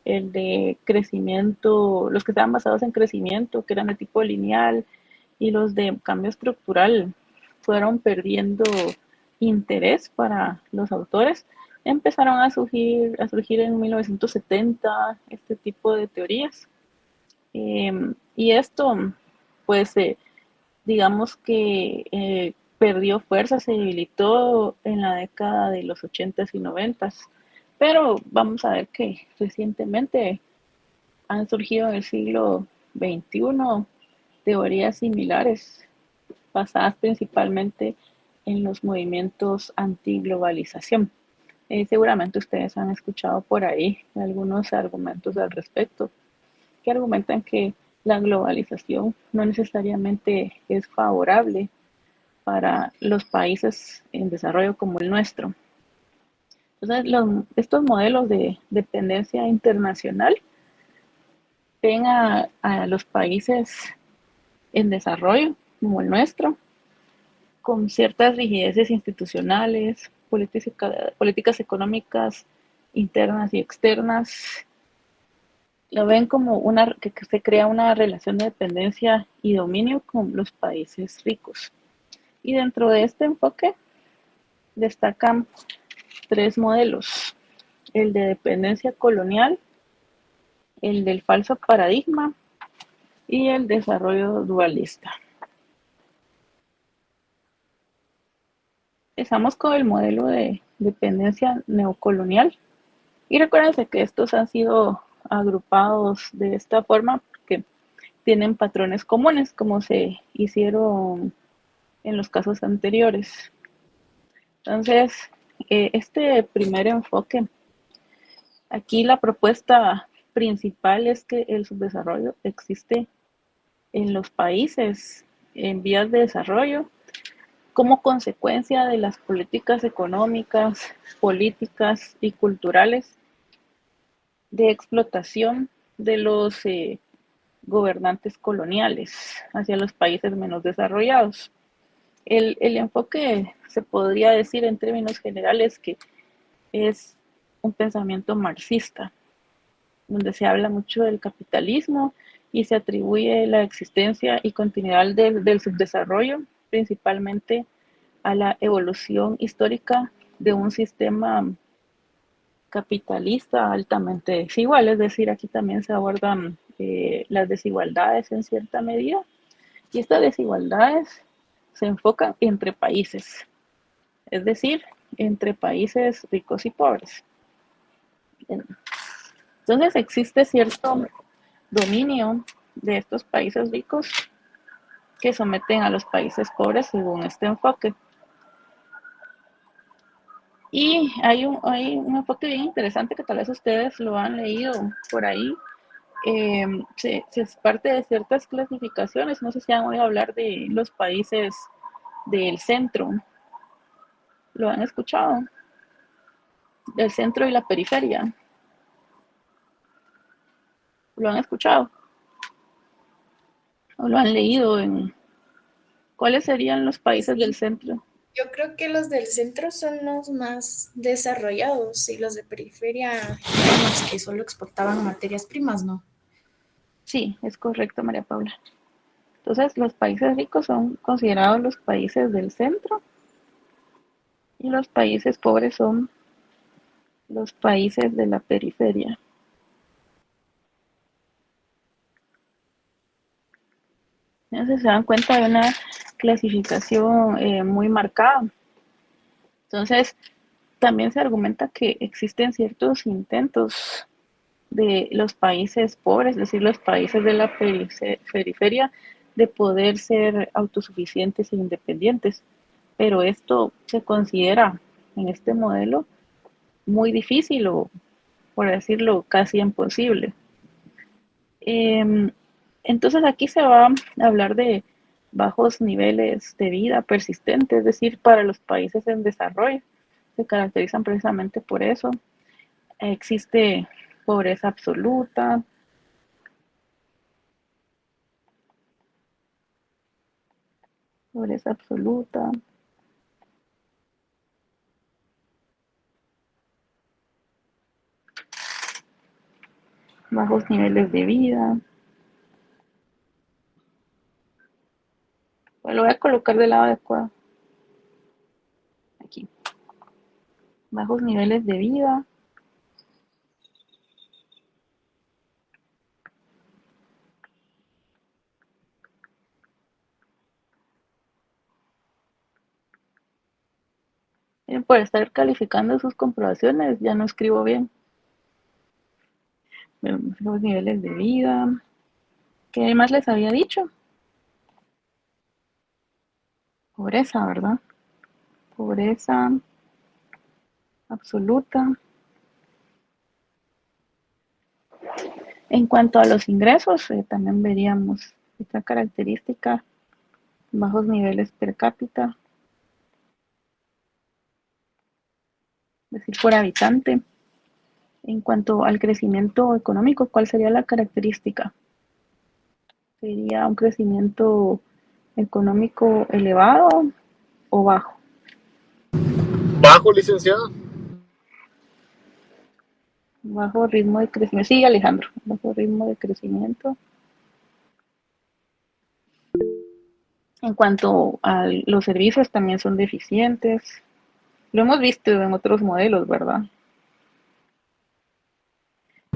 el de crecimiento, los que estaban basados en crecimiento, que eran de tipo lineal, y los de cambio estructural fueron perdiendo interés para los autores. Empezaron a surgir en 1970 este tipo de teorías. Y esto, pues, digamos que perdió fuerza, se debilitó en la década de los 80s y 90s. Pero vamos a ver que recientemente han surgido en el siglo XXI teorías similares, basadas principalmente en los movimientos antiglobalización. Seguramente ustedes han escuchado por ahí algunos argumentos al respecto, que argumentan que la globalización no necesariamente es favorable para los países en desarrollo como el nuestro. Entonces, estos modelos de dependencia internacional ven a los países en desarrollo como el nuestro con ciertas rigideces institucionales, políticas económicas internas y externas. Lo ven como que se crea una relación de dependencia y dominio con los países ricos. Y dentro de este enfoque destacan tres modelos: el de dependencia colonial, el del falso paradigma y el desarrollo dualista. Empezamos con el modelo de dependencia neocolonial. Y recuérdense que estos han sido agrupados de esta forma porque tienen patrones comunes, como se hicieron en los casos anteriores. Entonces, este primer enfoque, aquí la propuesta principal es que el subdesarrollo existe en los países en vías de desarrollo como consecuencia de las políticas económicas, políticas y culturales de explotación de los gobernantes coloniales hacia los países menos desarrollados. El enfoque se podría decir en términos generales que es un pensamiento marxista, donde se habla mucho del capitalismo y se atribuye la existencia y continuidad del subdesarrollo principalmente a la evolución histórica de un sistema capitalista altamente desigual, es decir, aquí también se abordan las desigualdades en cierta medida, y estas desigualdades se enfocan entre países, es decir, entre países ricos y pobres. Entonces existe cierto dominio de estos países ricos que someten a los países pobres según este enfoque. Y hay un enfoque bien interesante que tal vez ustedes lo han leído por ahí. Se es parte de ciertas clasificaciones. No sé si han oído hablar de los países del centro. ¿Lo han escuchado? Del centro y la periferia. ¿Lo han escuchado? ¿O lo han leído? ¿Cuáles serían los países del Sí, centro? yo creo que los del centro son los más desarrollados y los de periferia eran los que solo exportaban materias primas, ¿no? Sí, es correcto, María Paula. Entonces, los países ricos son considerados los países del centro y los países pobres son los países de la periferia. Entonces se dan cuenta de una clasificación muy marcada. Entonces, también se argumenta que existen ciertos intentos de los países pobres, es decir, los países de la periferia, de poder ser autosuficientes e independientes. Pero esto se considera en este modelo muy difícil o, por decirlo, casi imposible. Entonces aquí se va a hablar de bajos niveles de vida persistentes, es decir, para los países en desarrollo. Se caracterizan precisamente por eso. Existe pobreza absoluta, pobreza absoluta. bajos niveles de vida. Pues lo voy a colocar del lado adecuado. Aquí. Bajos niveles de vida. Por estar calificando sus comprobaciones, ya no escribo bien. Bajos niveles de vida. ¿Qué más les había dicho? Pobreza, ¿verdad? Pobreza absoluta. En cuanto a los ingresos, también veríamos esta característica, bajos niveles per cápita, es decir, por habitante. En cuanto al crecimiento económico, ¿cuál sería la característica? ¿Sería un crecimiento económico elevado o bajo? Bajo, licenciado. Bajo ritmo de crecimiento. Sí, Alejandro, bajo ritmo de crecimiento. En cuanto a los servicios, también son deficientes. Lo hemos visto en otros modelos, ¿verdad?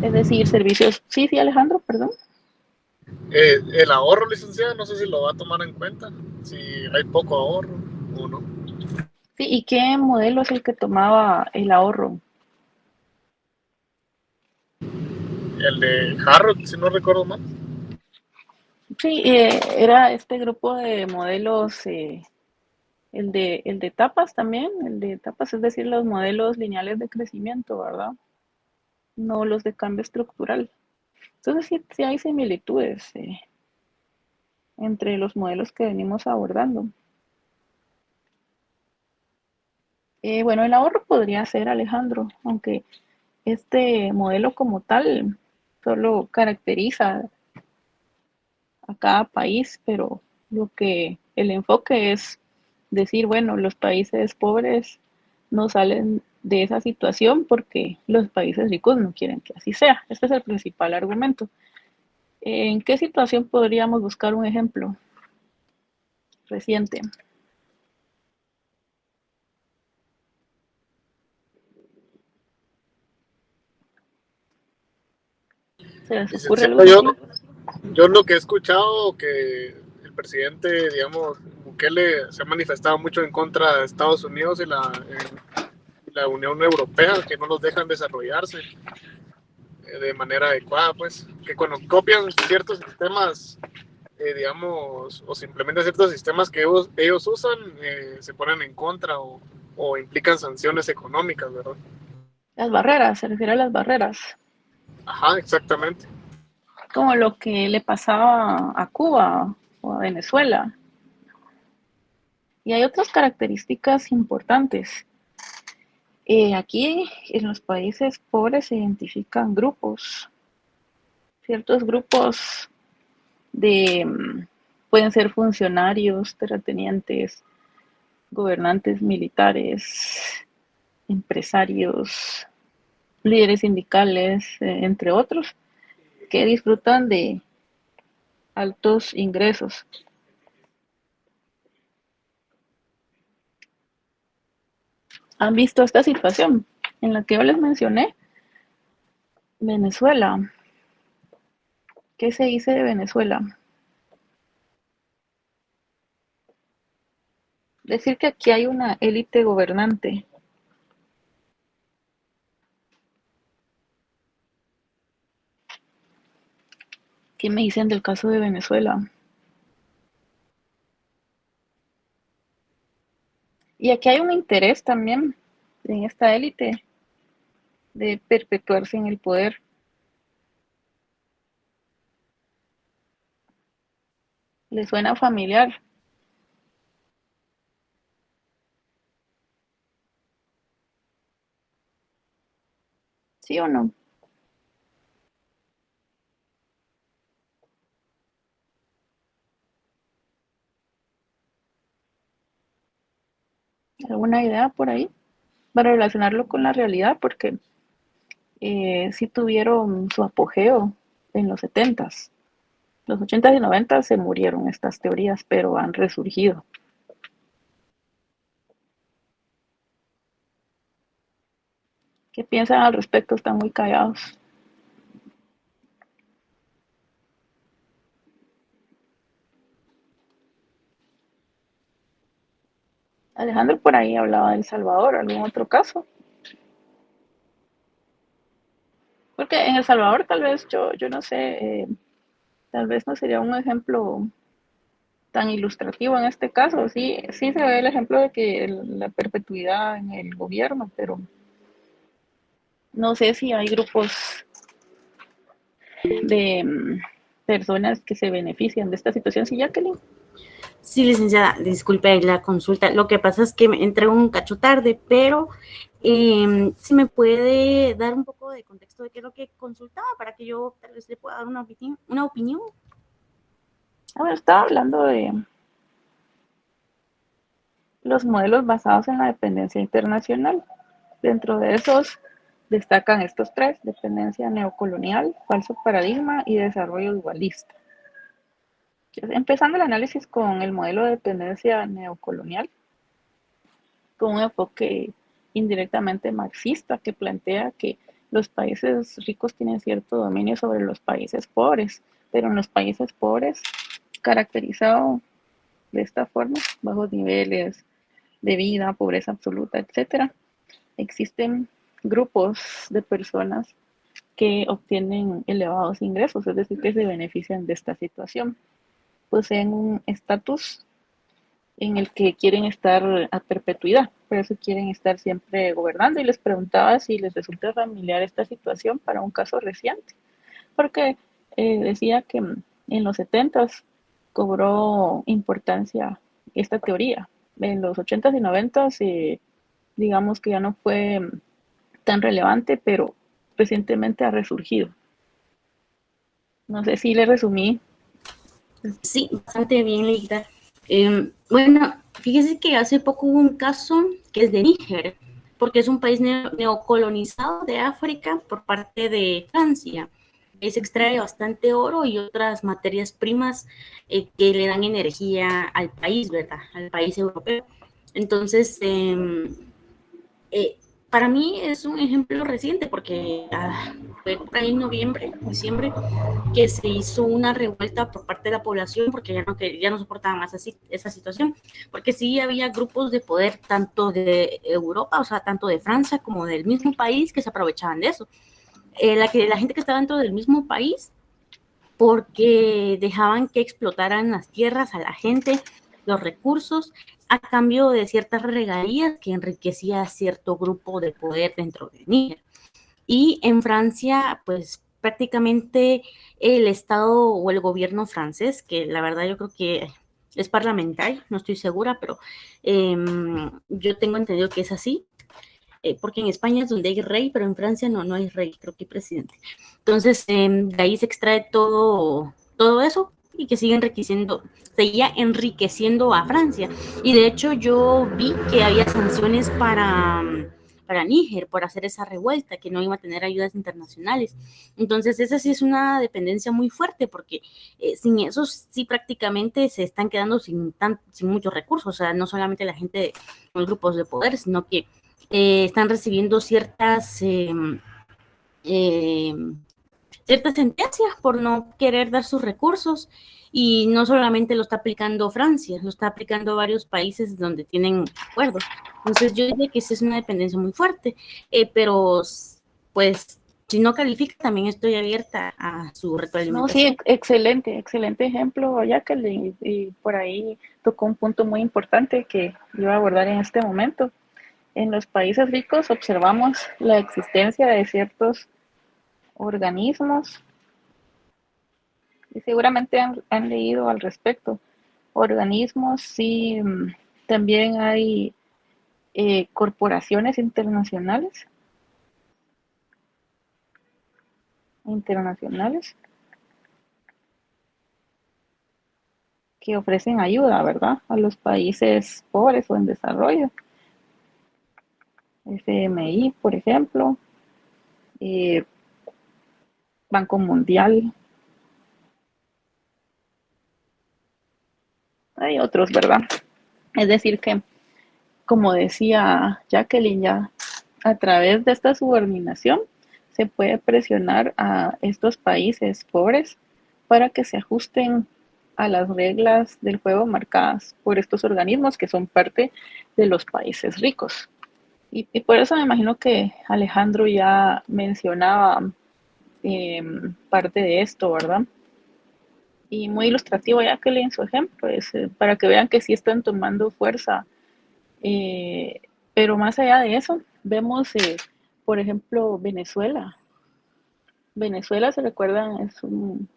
Es decir, servicios. Sí, sí, Alejandro, perdón. El ahorro, licenciado, no sé si lo va a tomar en cuenta, si hay poco ahorro o no. Sí, ¿y qué modelo es el que tomaba el ahorro? El de Harrod, si no recuerdo mal. Sí, era este grupo de modelos, el de etapas también, el de etapas, es decir, los modelos lineales de crecimiento, ¿verdad? No los de cambio estructural. Entonces sí, sí hay similitudes entre los modelos que venimos abordando. Bueno, el ahorro podría ser, Alejandro, aunque este modelo como tal solo caracteriza a cada país, pero lo que el enfoque es decir, bueno, los países pobres no salen de esa situación porque los países ricos no quieren que así sea. Este es el principal argumento. ¿En qué situación podríamos buscar un ejemplo reciente? ¿Se les ocurre algo Licenciado, así? yo lo que he escuchado que el presidente, digamos, Bukele se ha manifestado mucho en contra de Estados Unidos y la Unión Europea, que no los dejan desarrollarse de manera adecuada, pues, que cuando copian ciertos sistemas, digamos, o se implementan ciertos sistemas que ellos usan, se ponen en contra o implican sanciones económicas, ¿verdad? Las barreras, se refiere a las barreras, Ajá, exactamente. como lo que le pasaba a Cuba o a Venezuela. Y hay otras características importantes. Aquí en los países pobres se identifican grupos, ciertos grupos de, pueden ser funcionarios, terratenientes, gobernantes militares, empresarios, líderes sindicales, entre otros, que disfrutan de altos ingresos. ¿Han visto esta situación en la que yo les mencioné? Venezuela. ¿Qué se dice de Venezuela? Decir que aquí hay una élite gobernante. ¿Qué me dicen del caso de Venezuela? Y aquí hay un interés también en esta élite de perpetuarse en el poder. ¿Le suena familiar? ¿Sí o no? ¿Alguna idea por ahí? Para relacionarlo con la realidad, porque sí tuvieron su apogeo en los 70s. Los 80s y 90s se murieron estas teorías, pero han resurgido. ¿Qué piensan al respecto? Están muy callados. Alejandro por ahí hablaba de El Salvador, ¿algún otro caso? Porque en El Salvador tal vez yo no sé, tal vez no sería un ejemplo tan ilustrativo en este caso. Sí, sí se ve el ejemplo de que la perpetuidad en el gobierno, pero no sé si hay grupos de personas que se benefician de esta situación. Sí, Jacqueline. Sí, licenciada, disculpe la consulta. Lo que pasa es que me entré un cacho tarde, pero si me puede dar un poco de contexto de qué es lo que consultaba para que yo tal vez le pueda dar una opinión. A ver, estaba hablando de los modelos basados en la dependencia internacional. Dentro de esos destacan estos tres: dependencia neocolonial, falso paradigma y desarrollo dualista. Empezando el análisis con el modelo de dependencia neocolonial, con un enfoque indirectamente marxista que plantea que los países ricos tienen cierto dominio sobre los países pobres, pero en los países pobres, caracterizado de esta forma, bajos niveles de vida, pobreza absoluta, etcétera, existen grupos de personas que obtienen elevados ingresos, es decir, que se benefician de esta situación. Poseen un estatus en el que quieren estar a perpetuidad, por eso quieren estar siempre gobernando. Y les preguntaba si les resulta familiar esta situación para un caso reciente, porque decía que en los 70s cobró importancia esta teoría. En los 80s y 90s, digamos que ya no fue tan relevante, pero recientemente ha resurgido. No sé si le resumí. Sí, bastante bien, Leida. Bueno, fíjese que hace poco hubo un caso que es de Níger, porque es un país neocolonizado de África por parte de Francia. Ahí se extrae bastante oro y otras materias primas que le dan energía al país, ¿verdad? Al país europeo. Entonces, para mí es un ejemplo reciente porque fue por ahí en noviembre, diciembre, que se hizo una revuelta por parte de la población porque ya no soportaba más así, esa situación, porque sí había grupos de poder tanto de Europa, o sea, tanto de Francia como del mismo país que se aprovechaban de eso. La gente que estaba dentro del mismo país porque dejaban que explotaran las tierras a la gente, los recursos, a cambio de ciertas regalías que enriquecía a cierto grupo de poder dentro de Níger. Y en Francia, pues prácticamente el Estado o el gobierno francés, que la verdad yo creo que es parlamentario, no estoy segura, pero yo tengo entendido que es así, porque en España es donde hay rey, pero en Francia no hay rey, creo que hay presidente. Entonces, de ahí se extrae todo eso y que seguía enriqueciendo a Francia. Y de hecho yo vi que había sanciones para Níger por hacer esa revuelta, que no iba a tener ayudas internacionales. Entonces, esa sí es una dependencia muy fuerte, porque sin eso sí prácticamente se están quedando sin muchos recursos, o sea, no solamente la gente de los grupos de poder, sino que están recibiendo ciertas sentencias por no querer dar sus recursos, y no solamente lo está aplicando Francia, lo está aplicando varios países donde tienen acuerdos. Entonces yo diría que esa es una dependencia muy fuerte, pero pues si no califica también estoy abierta a su No, retroalimentación. sí, excelente, excelente ejemplo, Jacqueline, y por ahí tocó un punto muy importante que yo voy a abordar en este momento. En los países ricos observamos la existencia de ciertos organismos, y seguramente han leído al respecto. Organismos, sí, también hay corporaciones internacionales que ofrecen ayuda, ¿verdad?, a los países pobres o en desarrollo. FMI, por ejemplo, Banco Mundial, hay otros, ¿verdad? Es decir que, como decía Jacqueline, ya a través de esta subordinación se puede presionar a estos países pobres para que se ajusten a las reglas del juego marcadas por estos organismos que son parte de los países ricos. Y por eso me imagino que Alejandro ya mencionaba parte de esto, ¿verdad? Y muy ilustrativo ya que leen su ejemplo, para que vean que sí están tomando fuerza. Pero más allá de eso, vemos, por ejemplo, Venezuela. Venezuela, se recuerdan, es un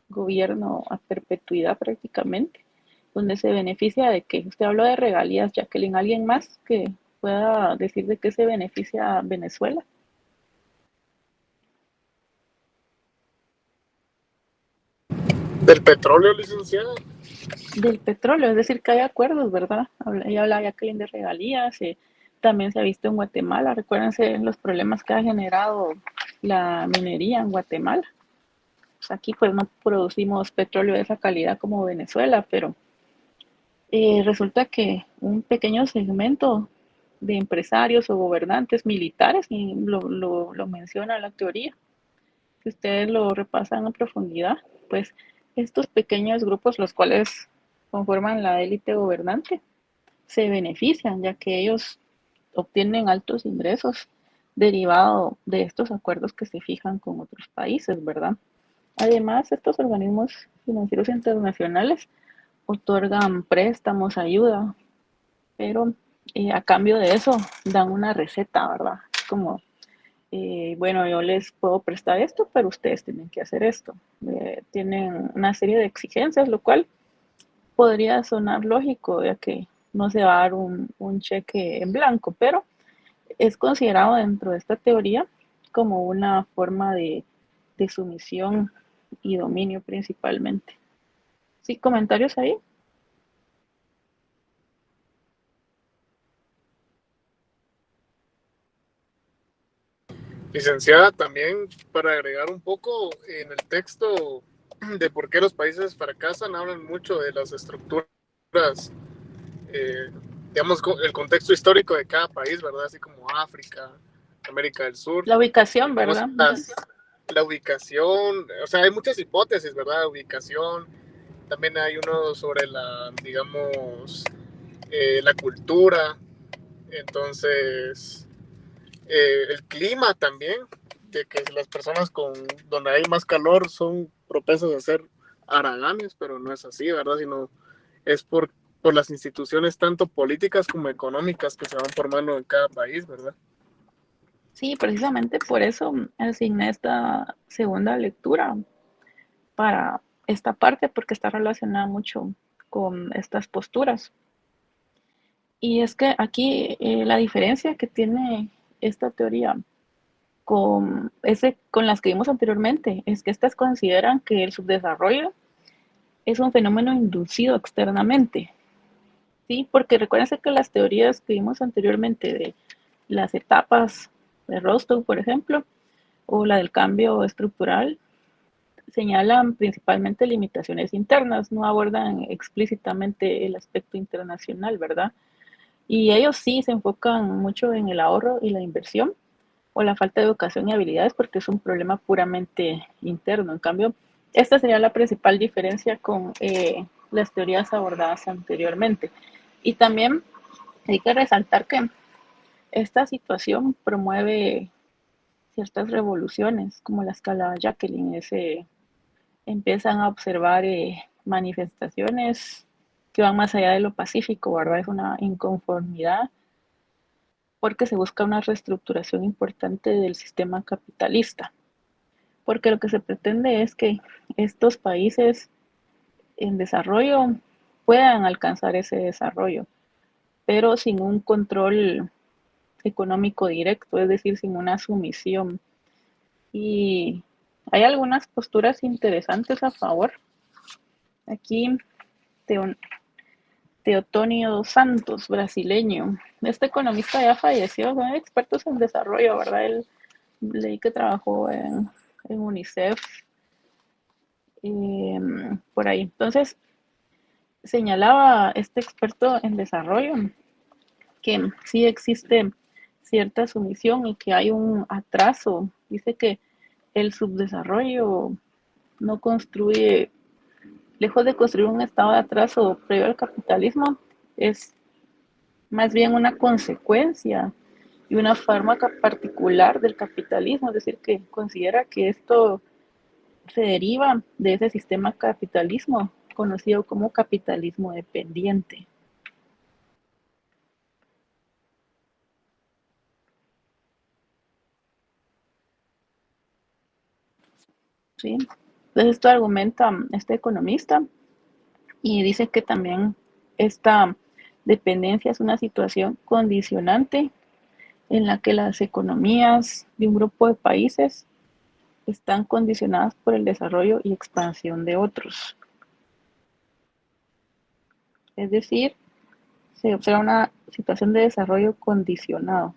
gobierno a perpetuidad prácticamente, donde se beneficia de que, usted habló de regalías, Jacqueline, ¿alguien más que pueda decir de qué se beneficia Venezuela? Del petróleo, licenciado. Del petróleo, es decir, que hay acuerdos, ¿verdad? Ella hablaba Jacqueline de regalías, también se ha visto en Guatemala, recuérdense los problemas que ha generado la minería en Guatemala. Pues aquí pues no producimos petróleo de esa calidad como Venezuela, pero resulta que un pequeño segmento de empresarios o gobernantes militares, y lo menciona la teoría, si ustedes lo repasan a profundidad, pues estos pequeños grupos, los cuales conforman la élite gobernante, se benefician, ya que ellos obtienen altos ingresos derivado de estos acuerdos que se fijan con otros países, ¿verdad? Además, estos organismos financieros internacionales otorgan préstamos, ayuda, pero a cambio de eso dan una receta, ¿verdad? Como, bueno, yo les puedo prestar esto, pero ustedes tienen que hacer esto. Tienen una serie de exigencias, lo cual podría sonar lógico, ya que no se va a dar un cheque en blanco, pero es considerado dentro de esta teoría como una forma de sumisión y dominio principalmente. ¿Sí, comentarios ahí? Licenciada, también para agregar un poco en el texto de por qué los países fracasan, hablan mucho de las estructuras, eh, digamos, el contexto histórico de cada país, ¿verdad? Así como África, América del Sur, La ubicación, digamos, ¿verdad? la ubicación, o sea, hay muchas hipótesis, ¿verdad? Ubicación, también hay uno sobre la, digamos, la cultura, entonces, el clima también, de que las personas con donde hay más calor son propensas a ser haraganes, pero no es así, ¿verdad? Sino es por las instituciones tanto políticas como económicas que se van formando en cada país, ¿verdad? Sí, precisamente por eso asigné esta segunda lectura para esta parte, porque está relacionada mucho con estas posturas. Y es que aquí la diferencia que tiene esta teoría con las que vimos anteriormente es que estas consideran que el subdesarrollo es un fenómeno inducido externamente, ¿sí? Porque recuérdense que las teorías que vimos anteriormente de las etapas de Rostow, por ejemplo, o la del cambio estructural, señalan principalmente limitaciones internas, no abordan explícitamente el aspecto internacional, ¿verdad? Y ellos sí se enfocan mucho en el ahorro y la inversión o la falta de educación y habilidades porque es un problema puramente interno. En cambio, esta sería la principal diferencia con las teorías abordadas anteriormente. Y también hay que resaltar que esta situación promueve ciertas revoluciones, como la escala Jacqueline, empiezan a observar manifestaciones que van más allá de lo pacífico, ¿verdad? Es una inconformidad porque se busca una reestructuración importante del sistema capitalista, porque lo que se pretende es que estos países en desarrollo puedan alcanzar ese desarrollo, pero sin un control económico directo, es decir, sin una sumisión. Y hay algunas posturas interesantes a favor. Aquí Teotonio dos Santos, brasileño. Este economista ya falleció, son expertos en desarrollo, ¿verdad? Él leí que trabajó en UNICEF, por ahí. Entonces, señalaba este experto en desarrollo que sí existe cierta sumisión y que hay un atraso. Dice que el subdesarrollo no construye, lejos de construir un estado de atraso previo al capitalismo, es más bien una consecuencia y una fármaca particular del capitalismo, es decir, que considera que esto se deriva de ese sistema capitalismo conocido como capitalismo dependiente. ¿Sí? Entonces esto argumenta este economista y dice que también esta dependencia es una situación condicionante en la que las economías de un grupo de países están condicionadas por el desarrollo y expansión de otros. Es decir, se observa una situación de desarrollo condicionado.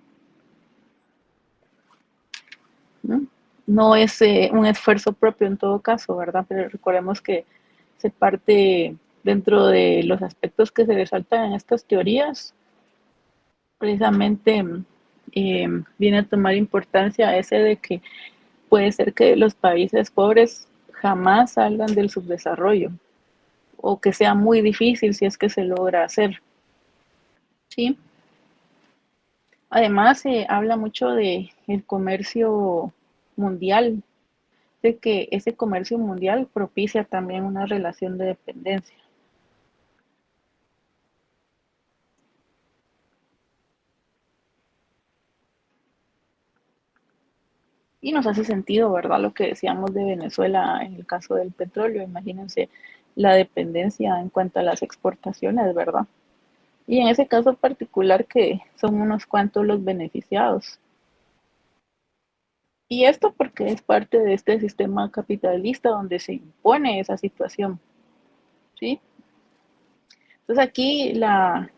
¿No? No es un esfuerzo propio en todo caso, ¿verdad? Pero recordemos que se parte dentro de los aspectos que se resaltan en estas teorías, precisamente viene a tomar importancia ese de que puede ser que los países pobres jamás salgan del subdesarrollo o que sea muy difícil si es que se logra hacer. ¿Sí? Además, se habla mucho de el comercio mundial, de que ese comercio mundial propicia también una relación de dependencia. Y nos hace sentido, ¿verdad? Lo que decíamos de Venezuela en el caso del petróleo. Imagínense la dependencia en cuanto a las exportaciones, ¿verdad? Y en ese caso particular que son unos cuantos los beneficiados. Y esto porque es parte de este sistema capitalista donde se impone esa situación, ¿sí? Entonces aquí la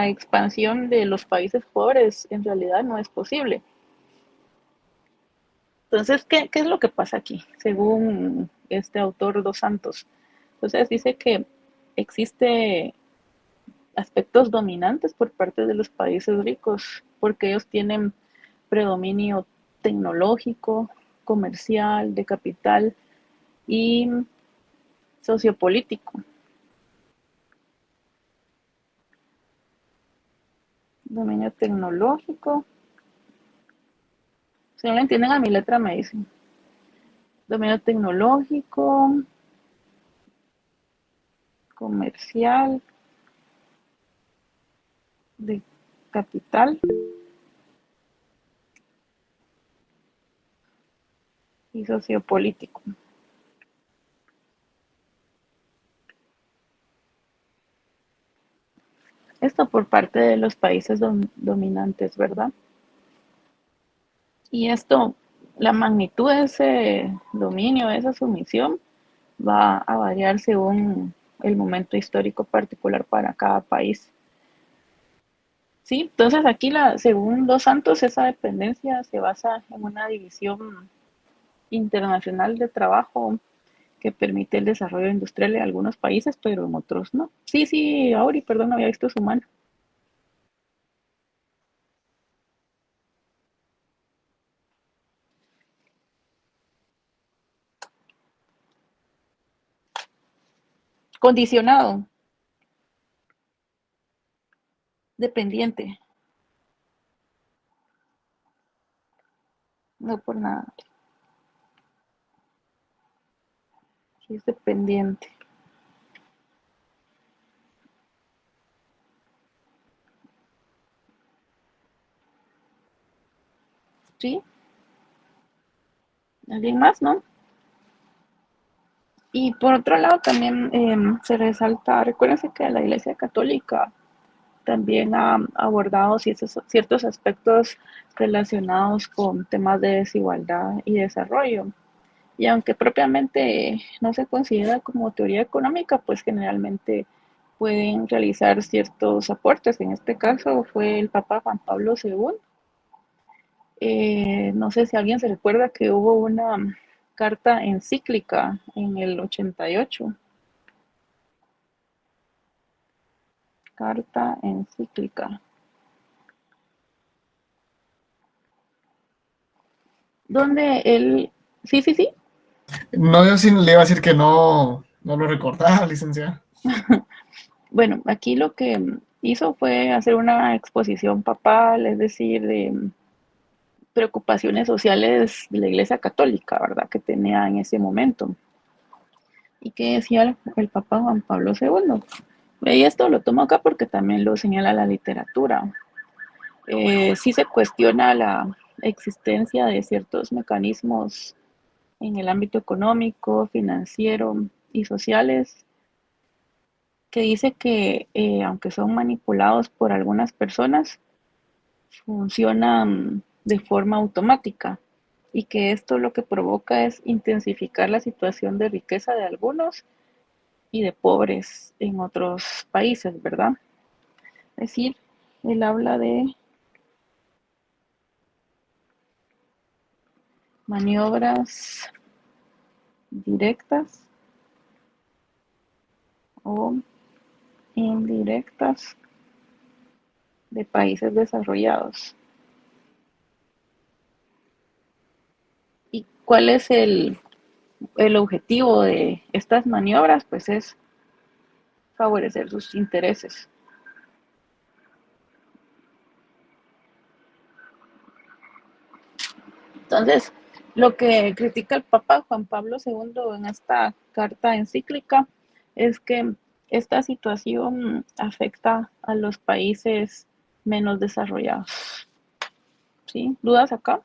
expansión de los países pobres en realidad no es posible. Entonces, ¿qué es lo que pasa aquí? Según este autor Dos Santos. Entonces dice que existe aspectos dominantes por parte de los países ricos, porque ellos tienen predominio tecnológico, comercial, de capital y sociopolítico. Dominio tecnológico. Si no lo entienden a mi letra me dicen. Dominio tecnológico, comercial, de capital y sociopolítico. Esto por parte de los países dominantes, ¿verdad? Y esto, la magnitud de ese dominio, de esa sumisión, va a variar según el momento histórico particular para cada país. Sí, entonces aquí según Dos Santos, esa dependencia se basa en una división internacional de trabajo que permite el desarrollo industrial en algunos países, pero en otros no. Sí, Auri, perdón, no había visto su mano. Condicionado, dependiente, no por nada. Sí, es dependiente. ¿Sí? ¿Alguien más, no? Y por otro lado también se resalta, recuérdense que la Iglesia Católica también ha abordado ciertos aspectos relacionados con temas de desigualdad y desarrollo. Y aunque propiamente no se considera como teoría económica, pues generalmente pueden realizar ciertos aportes. En este caso fue el Papa Juan Pablo II, No sé si alguien se recuerda que hubo una carta encíclica en el 88. Carta encíclica. Donde él... Sí, sí, sí. No, yo sí le iba a decir que no, no lo recordaba, licenciada. Bueno, aquí lo que hizo fue hacer una exposición papal, es decir, de preocupaciones sociales de la Iglesia Católica, ¿verdad? Que tenía en ese momento. ¿Y qué decía el Papa Juan Pablo II? Y esto lo tomo acá porque también lo señala la literatura. Sí se cuestiona la existencia de ciertos mecanismos en el ámbito económico, financiero y sociales que dice que aunque son manipulados por algunas personas, funcionan de forma automática y que esto lo que provoca es intensificar la situación de riqueza de algunos y de pobres en otros países, ¿verdad? Es decir, él habla de maniobras directas o indirectas de países desarrollados. ¿Y cuál es el objetivo de estas maniobras? Pues es favorecer sus intereses. Entonces, lo que critica el Papa Juan Pablo II en esta carta encíclica es que esta situación afecta a los países menos desarrollados. ¿Sí? ¿Dudas acá?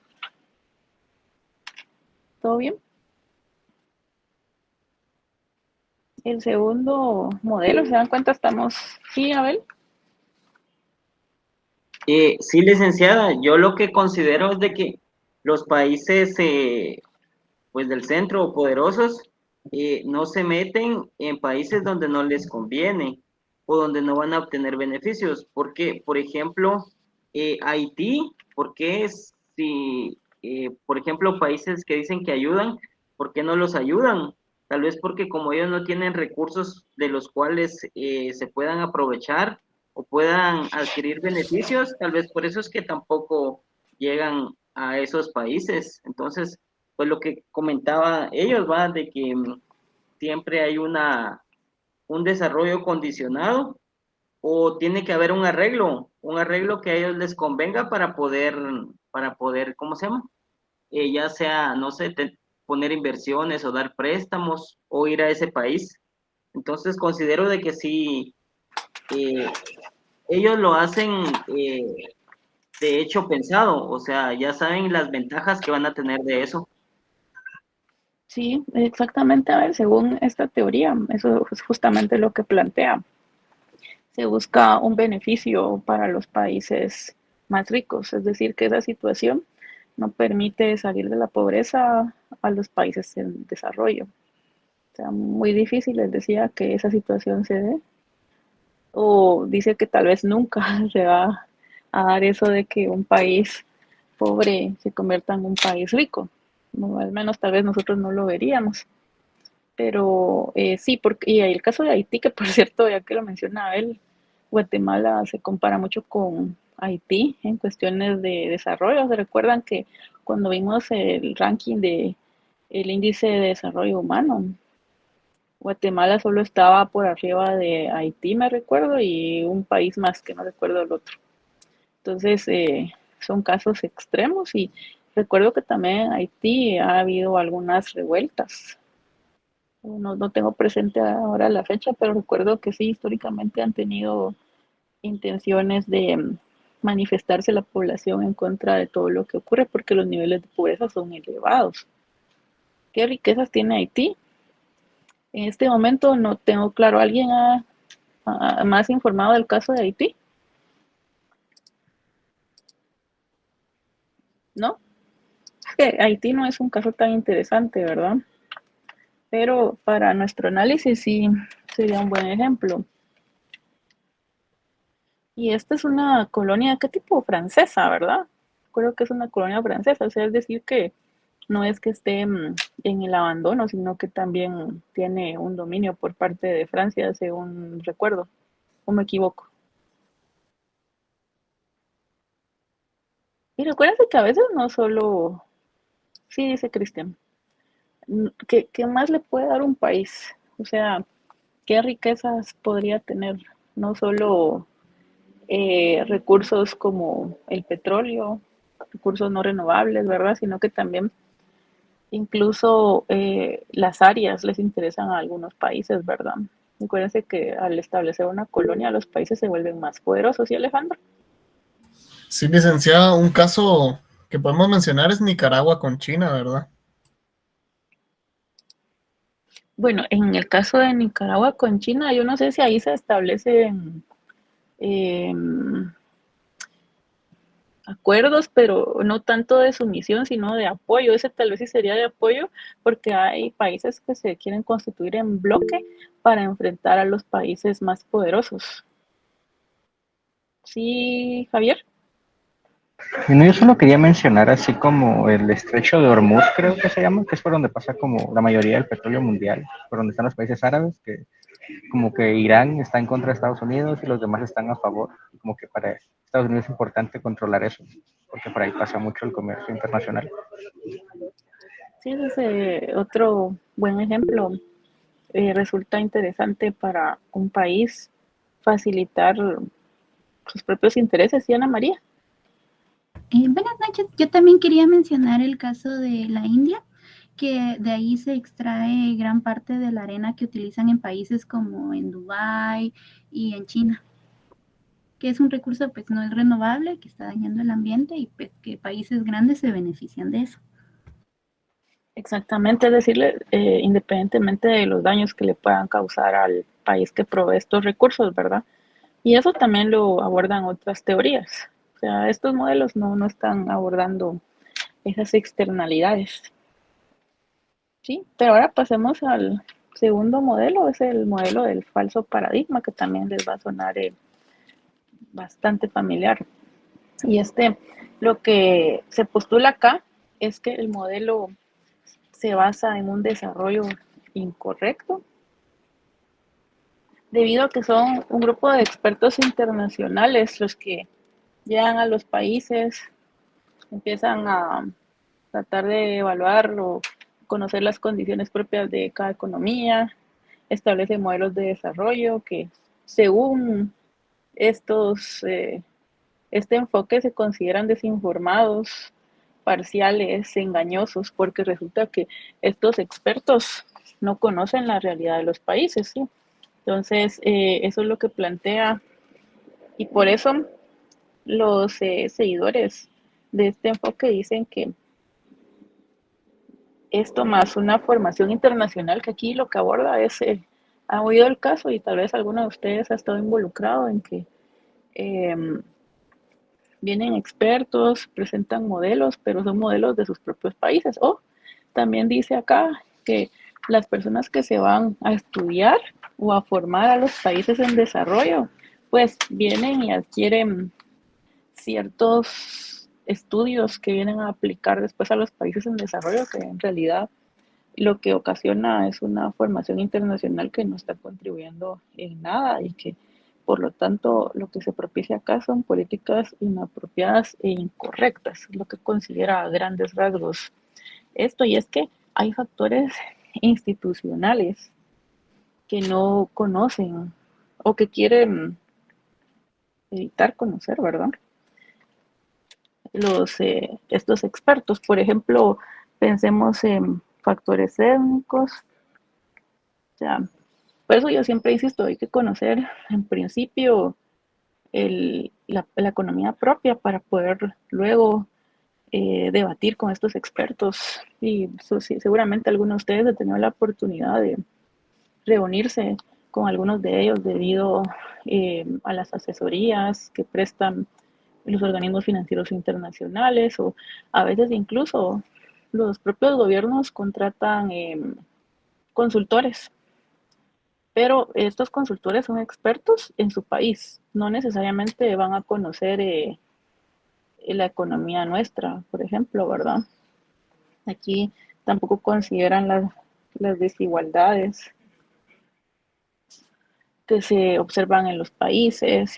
¿Todo bien? El segundo modelo, ¿se dan cuenta? Estamos... ¿Sí, Abel? Sí, licenciada, yo lo que considero es de que los países pues del centro poderosos no se meten en países donde no les conviene o donde no van a obtener beneficios. Porque, por ejemplo, Haití, porque si, por ejemplo, países que dicen que ayudan, ¿por qué no los ayudan? Tal vez porque como ellos no tienen recursos de los cuales se puedan aprovechar o puedan adquirir beneficios, tal vez por eso es que tampoco llegan a esos países. Entonces, pues lo que comentaba ellos, va, de que siempre hay un desarrollo condicionado o tiene que haber un arreglo que a ellos les convenga para poder, ¿cómo se llama? Ya sea, no sé, poner inversiones o dar préstamos o ir a ese país. Entonces considero de que sí, ellos lo hacen de hecho pensado, o sea, ya saben las ventajas que van a tener de eso. Sí, exactamente. A ver, según esta teoría, eso es justamente lo que plantea. Se busca un beneficio para los países más ricos, es decir, que esa situación no permite salir de la pobreza a los países en desarrollo. O sea, muy difícil, les decía, que esa situación se dé. O dice que tal vez nunca se va a dar eso de que un país pobre se convierta en un país rico. No, al menos tal vez nosotros no lo veríamos. Pero sí, porque, y el caso de Haití, que por cierto, ya que lo mencionaba él, Guatemala se compara mucho con Haití en cuestiones de desarrollo. ¿Se recuerdan que cuando vimos el ranking de el índice de desarrollo humano, Guatemala solo estaba por arriba de Haití, me recuerdo, y un país más que no recuerdo el otro? Entonces, son casos extremos y recuerdo que también en Haití ha habido algunas revueltas. No tengo presente ahora la fecha, pero recuerdo que sí, históricamente han tenido intenciones de manifestarse la población en contra de todo lo que ocurre porque los niveles de pobreza son elevados. ¿Qué riquezas tiene Haití? En este momento no tengo claro. ¿Alguien más informado del caso de Haití? ¿No? Es que Haití no es un caso tan interesante, ¿verdad? Pero para nuestro análisis sí sería un buen ejemplo. Y esta es una colonia, ¿qué tipo? Francesa, ¿verdad? recuerdo que es una colonia francesa, o sea, es decir que no es que esté en el abandono, sino que también tiene un dominio por parte de Francia, según recuerdo, o me equivoco. Y recuerda que a veces no solo, sí, dice Cristian, ¿qué más le puede dar un país? O sea, ¿qué riquezas podría tener? No solo recursos como el petróleo, recursos no renovables, ¿verdad? Sino que también incluso las áreas les interesan a algunos países, ¿verdad? Acuérdense que al establecer una colonia los países se vuelven más poderosos. ¿Y Alejandro? Sí, licenciada, un caso que podemos mencionar es Nicaragua con China, ¿verdad? Bueno, en el caso de Nicaragua con China, yo no sé si ahí se establecen eh, acuerdos, pero no tanto de sumisión, sino de apoyo. Ese tal vez sí sería de apoyo, porque hay países que se quieren constituir en bloque para enfrentar a los países más poderosos. ¿Sí, Javier? Bueno, yo solo quería mencionar así como el estrecho de Hormuz, creo que se llama, que es por donde pasa como la mayoría del petróleo mundial, por donde están los países árabes, que como que Irán está en contra de Estados Unidos y los demás están a favor, y como que para Estados Unidos es importante controlar eso, porque por ahí pasa mucho el comercio internacional. Sí, ese es otro buen ejemplo. Resulta interesante para un país facilitar sus propios intereses, ¿sí, Ana María? Buenas noches. Yo también quería mencionar el caso de la India, que de ahí se extrae gran parte de la arena que utilizan en países como en Dubái y en China, que es un recurso pues no es renovable, que está dañando el ambiente y pues que países grandes se benefician de eso. Exactamente, es decirle, independientemente de los daños que le puedan causar al país que provee estos recursos, ¿verdad? Y eso también lo abordan otras teorías. O sea, estos modelos no están abordando esas externalidades. Sí, pero ahora pasemos al segundo modelo, es el modelo del falso paradigma, que también les va a sonar bastante familiar. Y lo que se postula acá es que el modelo se basa en un desarrollo incorrecto, debido a que son un grupo de expertos internacionales los que llegan a los países, empiezan a tratar de evaluar o conocer las condiciones propias de cada economía, establece modelos de desarrollo que según este enfoque se consideran desinformados, parciales, engañosos, porque resulta que estos expertos no conocen la realidad de los países, ¿sí? Entonces, eso es lo que plantea, y por eso los seguidores de este enfoque dicen que esto más una formación internacional, que aquí lo que aborda es, ha oído el caso y tal vez alguno de ustedes ha estado involucrado en que eh, vienen expertos, presentan modelos, pero son modelos de sus propios países. O también dice acá que las personas que se van a estudiar o a formar a los países en desarrollo, pues vienen y adquieren ciertos estudios que vienen a aplicar después a los países en desarrollo, que en realidad lo que ocasiona es una formación internacional que no está contribuyendo en nada y que por lo tanto lo que se propicia acá son políticas inapropiadas e incorrectas, lo que considera a grandes rasgos esto. Y es que hay factores institucionales que no conocen o que quieren evitar conocer, ¿verdad? Estos expertos, por ejemplo, pensemos en factores étnicos, o sea, por eso yo siempre insisto, hay que conocer en principio la economía propia para poder luego debatir con estos expertos. Y sí, seguramente algunos de ustedes han tenido la oportunidad de reunirse con algunos de ellos debido a las asesorías que prestan los organismos financieros internacionales, o a veces incluso los propios gobiernos contratan consultores, pero estos consultores son expertos en su país, no necesariamente van a conocer la economía nuestra, por ejemplo, ¿verdad? Aquí tampoco consideran las desigualdades que se observan en los países,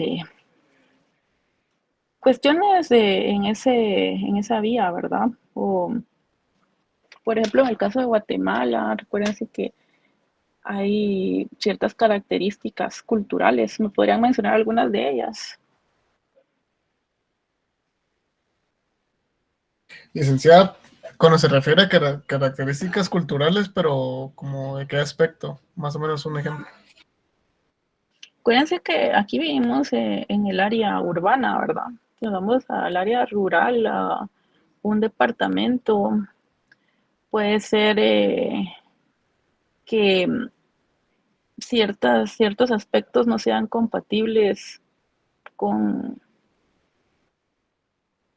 cuestiones en esa vía, ¿verdad? O, por ejemplo, en el caso de Guatemala, recuérdense que hay ciertas características culturales. ¿Me podrían mencionar algunas de ellas? Licenciada, cuando se refiere a características culturales, pero como de qué aspecto, más o menos un ejemplo. Acuérdense que aquí vivimos en el área urbana, ¿verdad? Si nos vamos al área rural, a un departamento, puede ser que ciertos aspectos no sean compatibles con,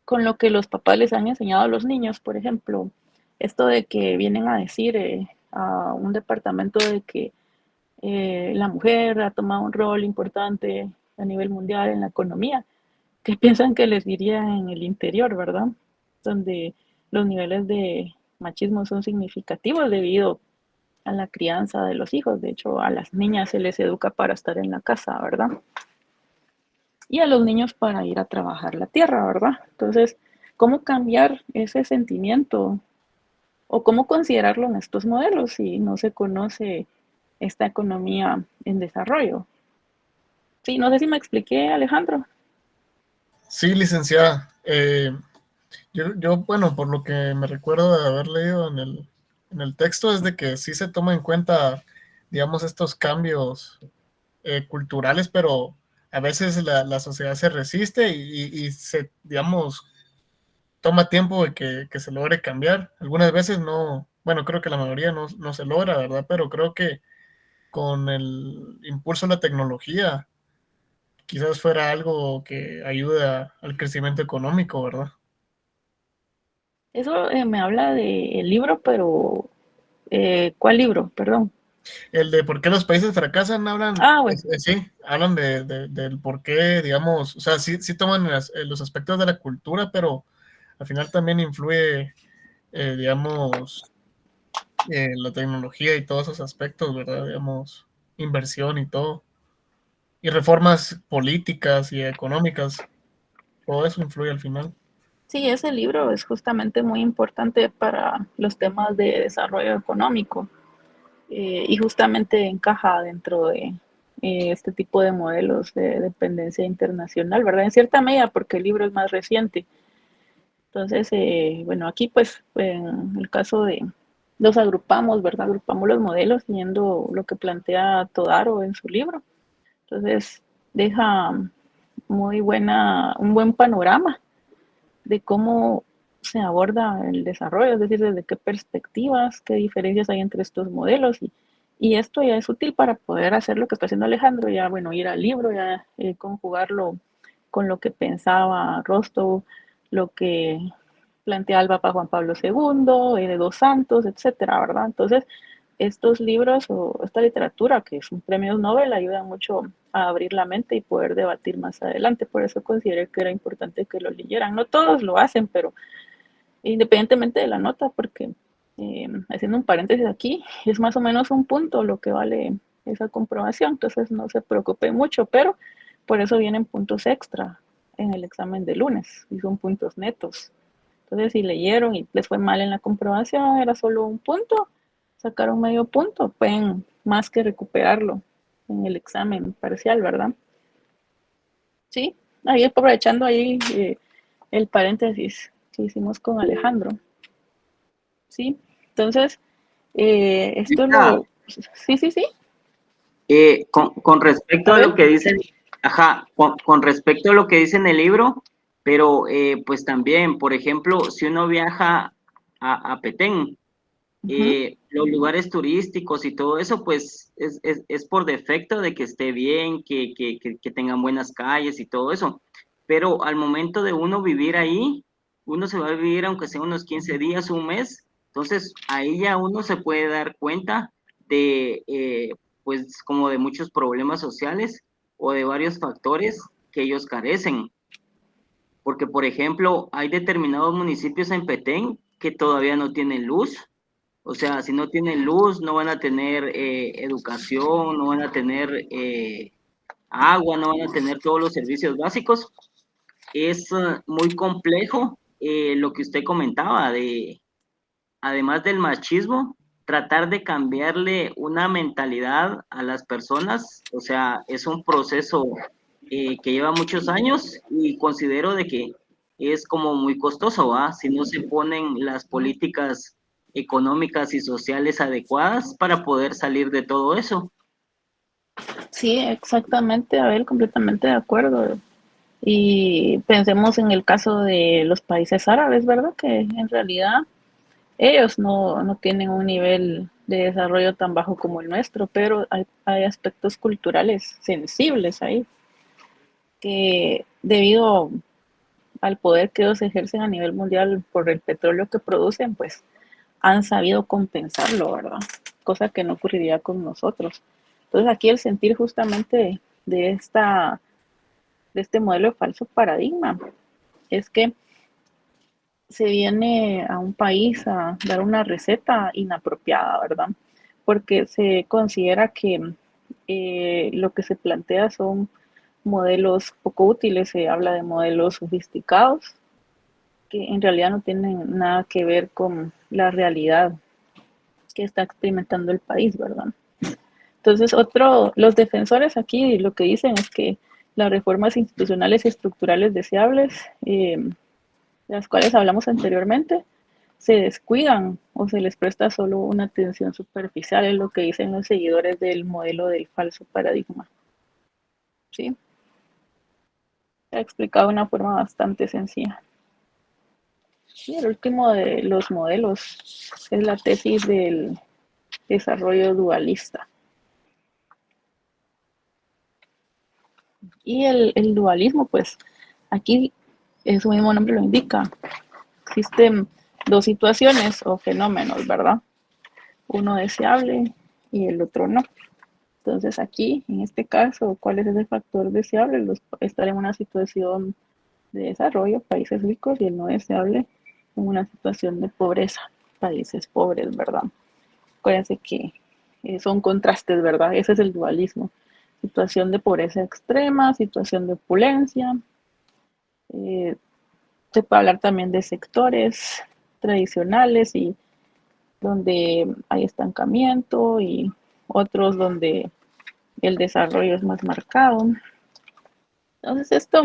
con lo que los papás les han enseñado a los niños. Por ejemplo, esto de que vienen a decir a un departamento de que la mujer ha tomado un rol importante a nivel mundial en la economía, que piensan que les diría en el interior, ¿verdad? Donde los niveles de machismo son significativos debido a la crianza de los hijos. De hecho, a las niñas se les educa para estar en la casa, ¿verdad? Y a los niños para ir a trabajar la tierra, ¿verdad? Entonces, ¿cómo cambiar ese sentimiento o cómo considerarlo en estos modelos si no se conoce esta economía en desarrollo? Sí, no sé si me expliqué, Alejandro. Sí, licenciada. Bueno, por lo que me recuerdo de haber leído en el texto, es de que sí se toma en cuenta, digamos, estos cambios culturales, pero a veces la sociedad se resiste y se, digamos, toma tiempo de que se logre cambiar. Algunas veces no, bueno, creo que la mayoría no se logra, ¿verdad? Pero creo que con el impulso de la tecnología, quizás fuera algo que ayude al crecimiento económico, ¿verdad? Eso me habla del libro, pero ¿cuál libro? Perdón. El de por qué los países fracasan, hablan, Ah, bueno, sí, hablan del por qué, digamos, o sea, sí toman los aspectos de la cultura, pero al final también influye, digamos, la tecnología y todos esos aspectos, ¿verdad? Digamos, inversión y todo. Y reformas políticas y económicas, todo eso influye al final. sí, ese libro es justamente muy importante para los temas de desarrollo económico y justamente encaja dentro de este tipo de modelos de dependencia internacional, ¿verdad? En cierta medida, porque el libro es más reciente. Entonces, bueno, aquí pues en el caso de los agrupamos, ¿verdad? Agrupamos los modelos siguiendo lo que plantea Todaro en su libro. Entonces, deja un buen panorama de cómo se aborda el desarrollo, es decir, desde qué perspectivas, qué diferencias hay entre estos modelos y esto ya es útil para poder hacer lo que está haciendo Alejandro, ya bueno, ir al libro, ya conjugarlo con lo que pensaba Rostow, lo que plantea el Papa Juan Pablo II, de Dos Santos, etcétera, ¿verdad? Entonces, estos libros o esta literatura, que son premios Nobel, ayudan mucho a abrir la mente y poder debatir más adelante. Por eso consideré que era importante que lo leyeran. No todos lo hacen, pero independientemente de la nota, porque haciendo un paréntesis aquí, es más o menos un punto lo que vale esa comprobación. Entonces no se preocupe mucho, pero por eso vienen puntos extra en el examen de lunes y son puntos netos. Entonces, si leyeron y les fue mal en la comprobación, era solo un punto, sacaron medio punto, pueden más que recuperarlo en el examen parcial, ¿verdad? Sí, ahí aprovechando ahí el paréntesis que hicimos con Alejandro. Sí, entonces, esto Ah, lo... Sí, sí, sí. con respecto A a lo ver, que dicen, ajá, con respecto a lo que dice en el libro, pero pues también, por ejemplo, si uno viaja a Petén, uh-huh. los lugares turísticos y todo eso, pues es por defecto de que esté bien, que tengan buenas calles y todo eso. Pero al momento de uno vivir ahí, uno se va a vivir aunque sea unos 15 días, un mes, entonces ahí ya uno se puede dar cuenta de, pues como de muchos problemas sociales o de varios factores que ellos carecen. porque por ejemplo, hay determinados municipios en Petén que todavía no tienen luz. O sea, si no tienen luz, no van a tener educación, no van a tener agua, no van a tener todos los servicios básicos. Es muy complejo lo que usted comentaba, de además del machismo, tratar de cambiarle una mentalidad a las personas. O sea, es un proceso que lleva muchos años y considero de que es como muy costoso, ¿va? Si no se ponen las políticas económicas y sociales adecuadas para poder salir de todo eso. Sí, exactamente, Abel, completamente de acuerdo. Y pensemos en el caso de los países árabes, ¿verdad? Que en realidad ellos no tienen un nivel de desarrollo tan bajo como el nuestro, pero hay aspectos culturales sensibles ahí que debido al poder que ellos ejercen a nivel mundial por el petróleo que producen, pues han sabido compensarlo, ¿verdad? Cosa que no ocurriría con nosotros. Entonces aquí el sentir justamente de este modelo de falso paradigma es que se viene a un país a dar una receta inapropiada, ¿verdad? Porque se considera que lo que se plantea son modelos poco útiles, se habla de modelos sofisticados que en realidad no tienen nada que ver con la realidad que está experimentando el país, ¿verdad? Entonces, los defensores aquí lo que dicen es que las reformas institucionales y estructurales deseables, de las cuales hablamos anteriormente, se descuidan o se les presta solo una atención superficial, es lo que dicen los seguidores del modelo del falso paradigma. ¿Sí? Se ha explicado de una forma bastante sencilla. Y el último de los modelos es la tesis del desarrollo dualista. Y el dualismo, pues aquí su mismo nombre lo indica. Existen dos situaciones o fenómenos, ¿verdad? Uno deseable y el otro no. Entonces aquí, en este caso, ¿cuál es ese factor deseable? Estar en una situación de desarrollo, países ricos, y el no deseable en una situación de pobreza, países pobres, ¿verdad? Acuérdense que son contrastes, ¿verdad? Ese es el dualismo. Situación de pobreza extrema, situación de opulencia. Se puede hablar también de sectores tradicionales y donde hay estancamiento y otros donde el desarrollo es más marcado. Entonces esto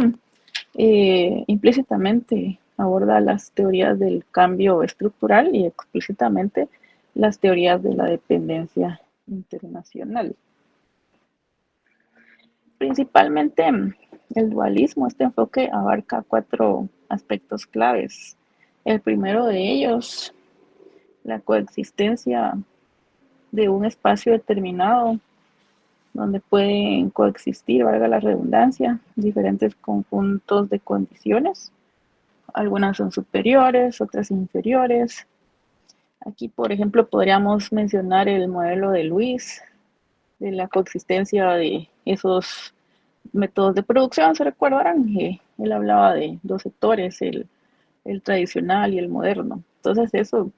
implícitamente aborda las teorías del cambio estructural y explícitamente las teorías de la dependencia internacional. Principalmente el dualismo, este enfoque abarca 4 aspectos claves. El primero de ellos, la coexistencia de un espacio determinado donde pueden coexistir, valga la redundancia, diferentes conjuntos de condiciones. Algunas son superiores, otras inferiores. Aquí, por ejemplo, podríamos mencionar el modelo de Luis, de la coexistencia de esos métodos de producción. ¿Se recuerdan? Él hablaba de 2 sectores, el tradicional y el moderno. Entonces eso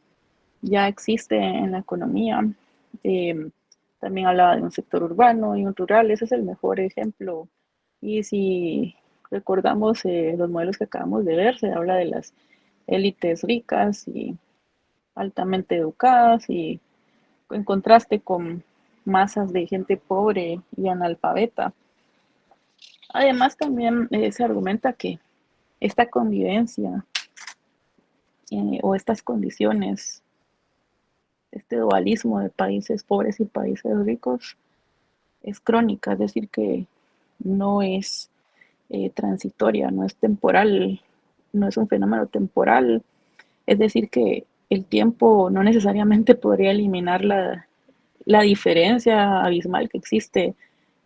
ya existe en la economía. También hablaba de un sector urbano y un rural. Ese es el mejor ejemplo. Y si recordamos los modelos que acabamos de ver, se habla de las élites ricas y altamente educadas y en contraste con masas de gente pobre y analfabeta. Además, también se argumenta que esta convivencia o estas condiciones, este dualismo de países pobres y países ricos, es crónica, es decir, que no es transitoria, no es temporal, no es un fenómeno temporal, es decir, que el tiempo no necesariamente podría eliminar la diferencia abismal que existe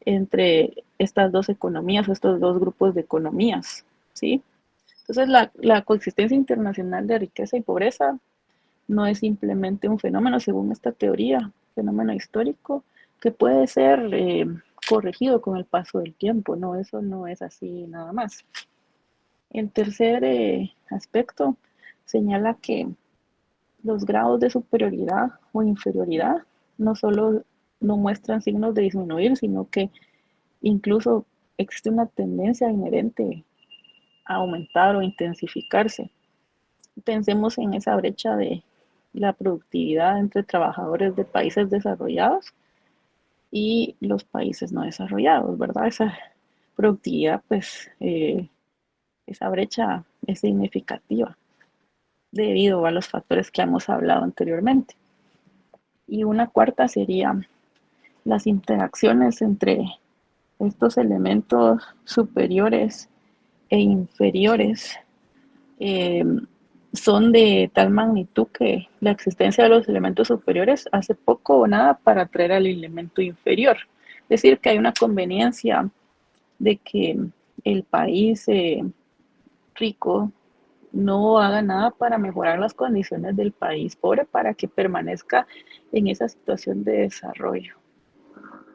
entre estas dos economías, estos dos grupos de economías, ¿sí? Entonces, la coexistencia internacional de riqueza y pobreza no es simplemente un fenómeno, según esta teoría, fenómeno histórico, que puede ser corregido con el paso del tiempo, ¿no? Eso no es así nada más. El tercer aspecto señala que los grados de superioridad o inferioridad no solo no muestran signos de disminuir, sino que incluso existe una tendencia inherente a aumentar o intensificarse. Pensemos en esa brecha de la productividad entre trabajadores de países desarrollados y los países no desarrollados, ¿verdad? Esa productividad, pues, esa brecha es significativa debido a los factores que hemos hablado anteriormente. Y una cuarta sería las interacciones entre estos elementos superiores e inferiores son de tal magnitud que la existencia de los elementos superiores hace poco o nada para atraer al elemento inferior. Es decir, que hay una conveniencia de que el país rico no haga nada para mejorar las condiciones del país pobre para que permanezca en esa situación de desarrollo,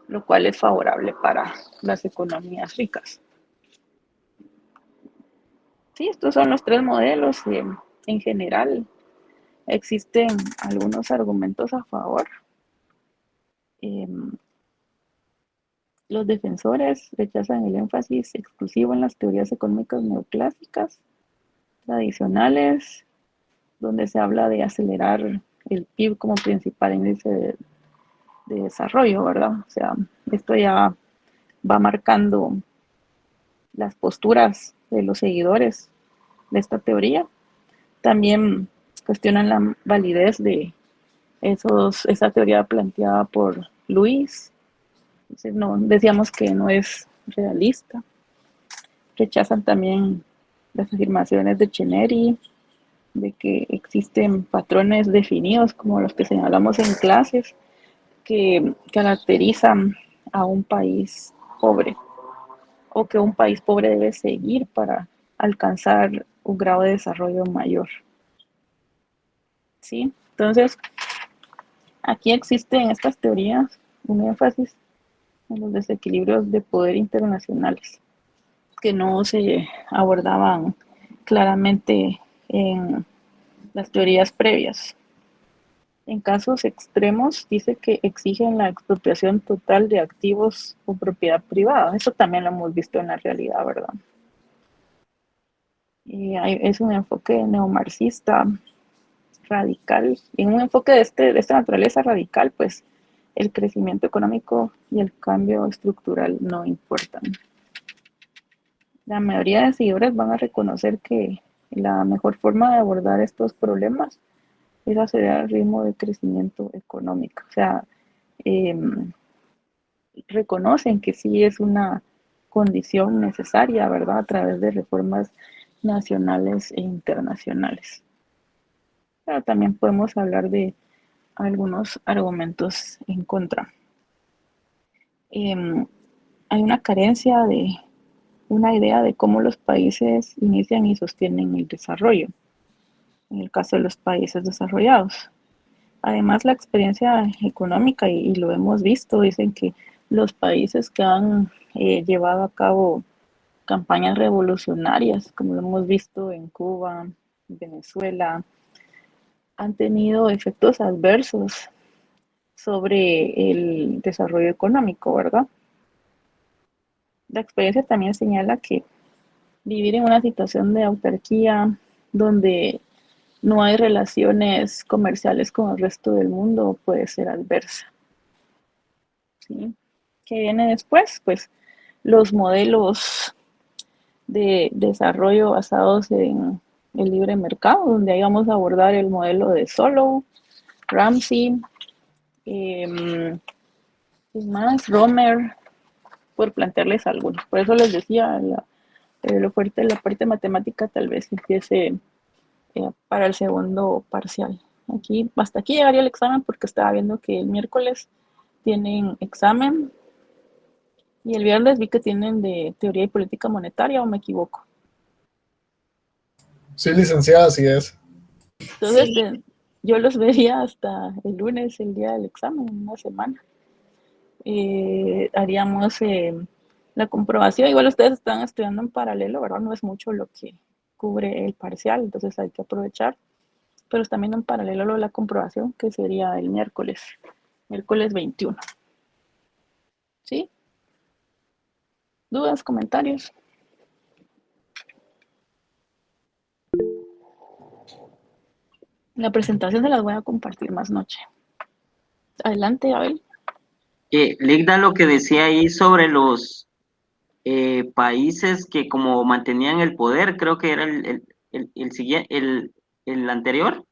lo cual es favorable para las economías ricas. Sí, estos son los tres modelos. En general, existen algunos argumentos a favor. Los defensores rechazan el énfasis exclusivo en las teorías económicas neoclásicas tradicionales, donde se habla de acelerar el PIB como principal índice de desarrollo, ¿verdad? O sea, esto ya va marcando las posturas de los seguidores de esta teoría. También cuestionan la validez de esa teoría planteada por Luis. Entonces, no, decíamos que no es realista. Rechazan también las afirmaciones de Chenery, de que existen patrones definidos como los que señalamos en clases que caracterizan a un país pobre o que un país pobre debe seguir para alcanzar un grado de desarrollo mayor. ¿Sí? Entonces, aquí existe en estas teorías un énfasis en los desequilibrios de poder internacionales que no se abordaban claramente en las teorías previas. En casos extremos, dice que exigen la expropiación total de activos o propiedad privada. Eso también lo hemos visto en la realidad, ¿verdad? Y es un enfoque neomarxista radical. Y en un enfoque de esta naturaleza radical, pues el crecimiento económico y el cambio estructural no importan. La mayoría de seguidores van a reconocer que la mejor forma de abordar estos problemas es acelerar el ritmo de crecimiento económico. O sea, reconocen que sí es una condición necesaria, ¿verdad? A través de reformas nacionales e internacionales. Pero también podemos hablar de algunos argumentos en contra. Hay una carencia de una idea de cómo los países inician y sostienen el desarrollo, en el caso de los países desarrollados. Además, la experiencia económica, y lo hemos visto, dicen que los países que han llevado a cabo campañas revolucionarias, como lo hemos visto en Cuba, Venezuela, han tenido efectos adversos sobre el desarrollo económico, ¿verdad? La experiencia también señala que vivir en una situación de autarquía donde no hay relaciones comerciales con el resto del mundo puede ser adversa. ¿Sí? ¿Qué viene después? Pues los modelos de desarrollo basados en el libre mercado, donde ahí vamos a abordar el modelo de Solow, Ramsey, más Romer, por plantearles algunos. Por eso les decía, lo fuerte de la parte matemática tal vez empiece para el segundo parcial. Hasta aquí llegaría el examen porque estaba viendo que el miércoles tienen examen y el viernes vi que tienen de teoría y política monetaria, ¿o me equivoco? Sí, licenciada, así es. Entonces, Sí. yo los vería hasta el lunes, el día del examen, en una semana. Haríamos La comprobación, igual ustedes están estudiando en paralelo, ¿verdad? No es mucho lo que cubre el parcial, entonces hay que aprovechar. Pero está también en paralelo lo de la comprobación, que sería el miércoles 21. ¿Sí? ¿Dudas, comentarios? La presentación se las voy a compartir más noche. Adelante, Abel. Ligda, lo que decía ahí sobre los países que como mantenían el poder, creo que era el anterior.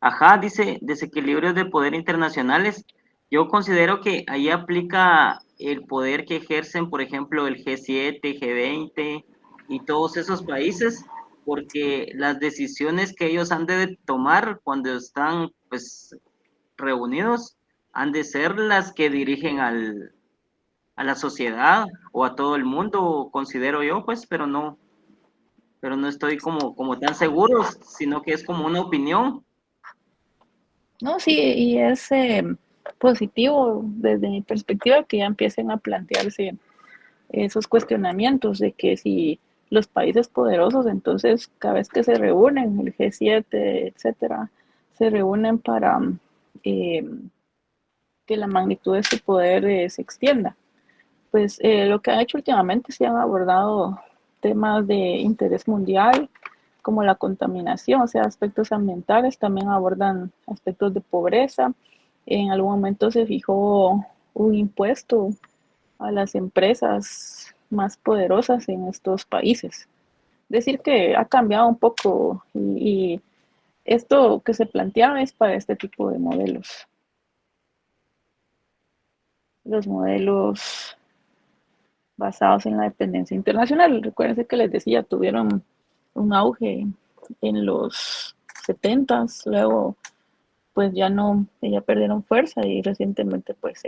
Ajá, dice desequilibrios de poder internacionales. Yo considero que ahí aplica el poder que ejercen, por ejemplo, el G7, G20 y todos esos países, porque las decisiones que ellos han de tomar cuando están pues reunidos han de ser las que dirigen a la sociedad o a todo el mundo, considero yo, pues, pero no estoy como tan seguro, sino que es como una opinión. No, sí, y es positivo desde mi perspectiva que ya empiecen a plantearse esos cuestionamientos de que si los países poderosos, entonces cada vez que se reúnen, el G7, etcétera, se reúnen para que la magnitud de su poder se extienda. Pues lo que han hecho últimamente se han abordado temas de interés mundial, como la contaminación, o sea, aspectos ambientales, también abordan aspectos de pobreza. En algún momento se fijó un impuesto a las empresas más poderosas en estos países. Decir que ha cambiado un poco y esto que se planteaba es para este tipo de modelos. Los modelos basados en la dependencia internacional. Recuérdense que les decía, tuvieron un auge en los 70s, luego pues ya perdieron fuerza y recientemente pues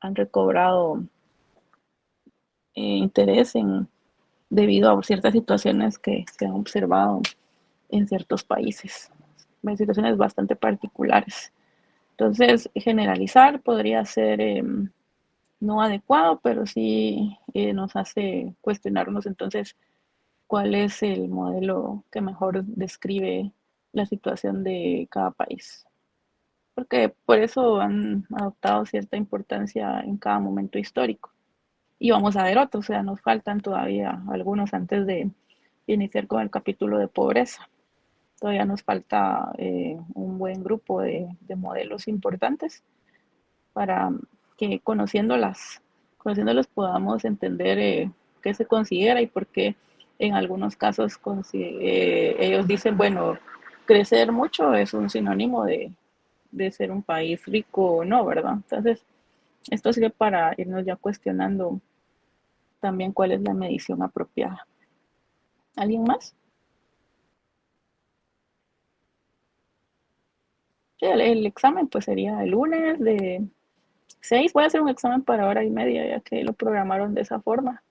han recobrado interés debido a ciertas situaciones que se han observado en ciertos países, situaciones bastante particulares. Entonces, generalizar podría ser no adecuado, pero sí nos hace cuestionarnos entonces cuál es el modelo que mejor describe la situación de cada país. Porque por eso han adoptado cierta importancia en cada momento histórico. Y vamos a ver otros, o sea, nos faltan todavía algunos antes de iniciar con el capítulo de pobreza. Todavía nos falta un buen grupo de modelos importantes para que conociéndolos podamos entender qué se considera y por qué en algunos casos ellos dicen, bueno, crecer mucho es un sinónimo de ser un país rico o no, ¿verdad? Entonces, esto sirve para irnos ya cuestionando también cuál es la medición apropiada. ¿Alguien más? Sí, el examen pues sería el lunes de 6. Voy a hacer un examen para 1:30 ya que lo programaron de esa forma.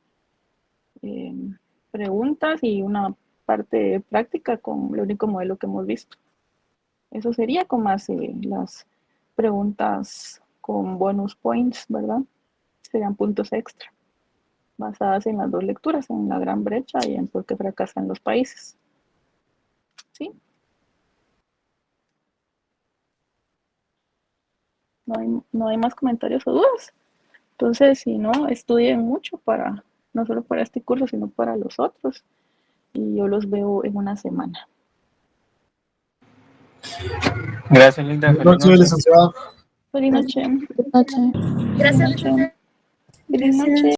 Preguntas y una parte práctica con el único modelo que hemos visto. Eso sería con más las preguntas con bonus points, ¿verdad? Serían puntos extra, basadas en las dos lecturas, en la gran brecha y en por qué fracasan los países. ¿Sí? No hay más comentarios o dudas. Entonces, si no, estudien mucho no solo para este curso, sino para los otros. Y yo los veo en una semana. Gracias, Linda. Buenas noches, licenciada. Feliz noche. Gracias. Feliz noche. Feliz noche.